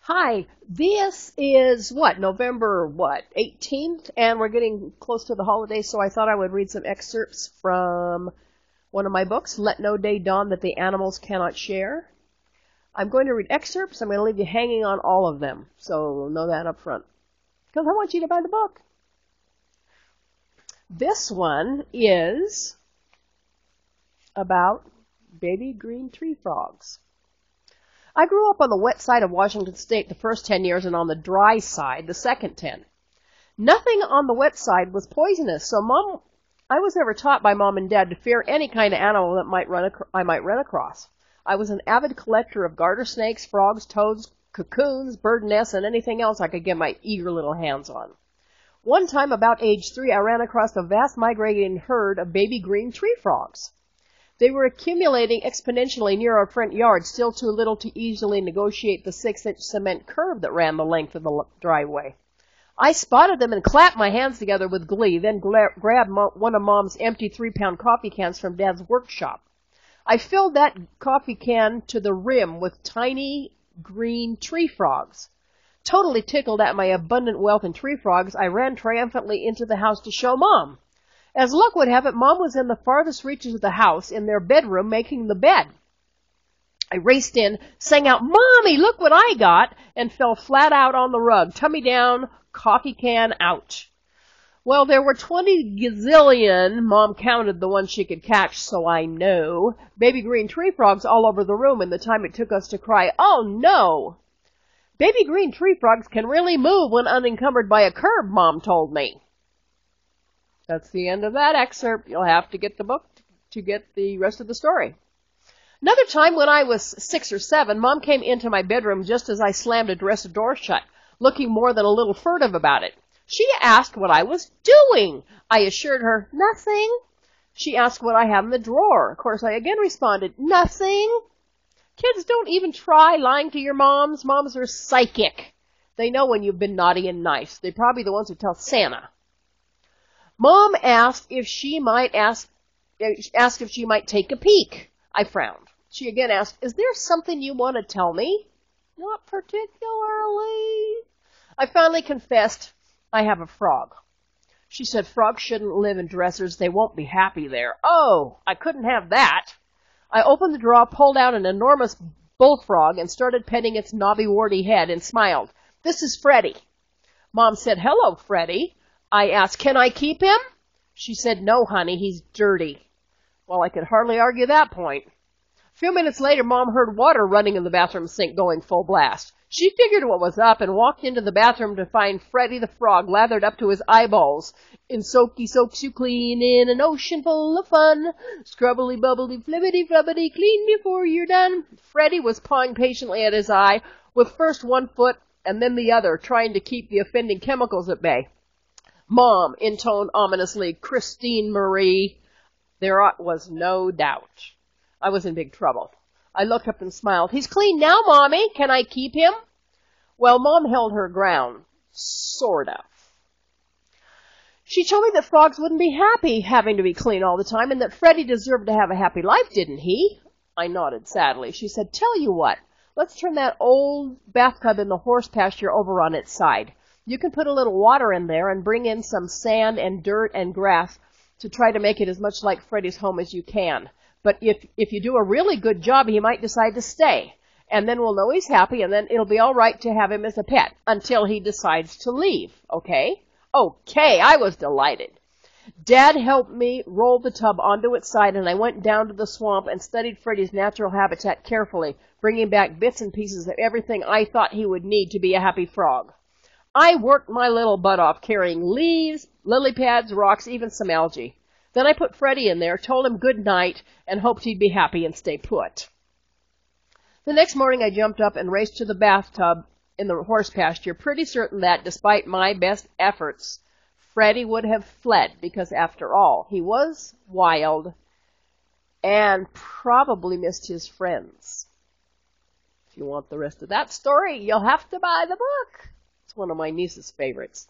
Hi, this is November 18th, and we're getting close to the holidays, so I thought I would read some excerpts from one of my books, Let No Day Dawn That the Animals Cannot Share. I'm going to read excerpts. I'm going to leave you hanging on all of them, so know that up front, because I want you to buy the book. This one is about baby green tree frogs. I grew up on the wet side of Washington State the first 10 years and on the dry side the second 10. Nothing on the wet side was poisonous, so I was never taught by Mom and Dad to fear any kind of animal that I might run across. I was an avid collector of garter snakes, frogs, toads, cocoons, bird nests, and anything else I could get my eager little hands on. One time, about age 3, I ran across a vast migrating herd of baby green tree frogs. They were accumulating exponentially near our front yard, still too little to easily negotiate the 6-inch cement curb that ran the length of the driveway. I spotted them and clapped my hands together with glee, then grabbed one of Mom's empty 3-pound coffee cans from Dad's workshop. I filled that coffee can to the rim with tiny green tree frogs. Totally tickled at my abundant wealth in tree frogs, I ran triumphantly into the house to show Mom. As luck would have it, Mom was in the farthest reaches of the house, in their bedroom, making the bed. I raced in, sang out, "Mommy, look what I got," and fell flat out on the rug, tummy down, coffee can out. Well, there were 20 gazillion, Mom counted the ones she could catch, so I know, baby green tree frogs all over the room in the time it took us to cry, "Oh no!" Baby green tree frogs can really move when unencumbered by a curb, Mom told me. That's the end of that excerpt. You'll have to get the book to get the rest of the story. Another time when I was 6 or 7, Mom came into my bedroom just as I slammed a dresser door shut, looking more than a little furtive about it. She asked what I was doing. I assured her, "Nothing." She asked what I had in the drawer. Of course, I again responded, "Nothing." Kids, don't even try lying to your moms. Moms are psychic. They know when you've been naughty and nice. They're probably the ones who tell Santa. Mom asked if she might take a peek. I frowned. She again asked, "Is there something you want to tell me?" "Not particularly." I finally confessed, "I have a frog." She said frogs shouldn't live in dressers. They won't be happy there. Oh, I couldn't have that. I opened the drawer, pulled out an enormous bullfrog, and started petting its knobby, warty head and smiled. "This is Freddie." Mom said, "Hello, Freddie." I asked, "Can I keep him?" She said, "No, honey, he's dirty." Well, I could hardly argue that point. A few minutes later, Mom heard water running in the bathroom sink going full blast. She figured what was up and walked into the bathroom to find Freddie the frog lathered up to his eyeballs in soaky soaps you clean in an ocean full of fun. Scrubbly, bubbly, flibbity, flubbity, clean before you're done. Freddie was pawing patiently at his eye with first one foot and then the other, trying to keep the offending chemicals at bay. Mom intoned ominously, "Christine Marie." There was no doubt. I was in big trouble. I looked up and smiled. "He's clean now, Mommy. Can I keep him?" Well, Mom held her ground. Sort of. She told me that frogs wouldn't be happy having to be clean all the time and that Freddie deserved to have a happy life, didn't he? I nodded sadly. She said, "Tell you what, let's turn that old bathtub in the horse pasture over on its side. You can put a little water in there and bring in some sand and dirt and grass to try to make it as much like Freddie's home as you can. But if you do a really good job, he might decide to stay. And then we'll know he's happy, and then it'll be all right to have him as a pet until he decides to leave. Okay?" Okay, I was delighted. Dad helped me roll the tub onto its side, and I went down to the swamp and studied Freddie's natural habitat carefully, bringing back bits and pieces of everything I thought he would need to be a happy frog. I worked my little butt off carrying leaves, lily pads, rocks, even some algae. Then I put Freddie in there, told him good night, and hoped he'd be happy and stay put. The next morning I jumped up and raced to the bathtub in the horse pasture, pretty certain that, despite my best efforts, Freddie would have fled, because after all, he was wild and probably missed his friends. If you want the rest of that story, you'll have to buy the book. It's one of my niece's favorites.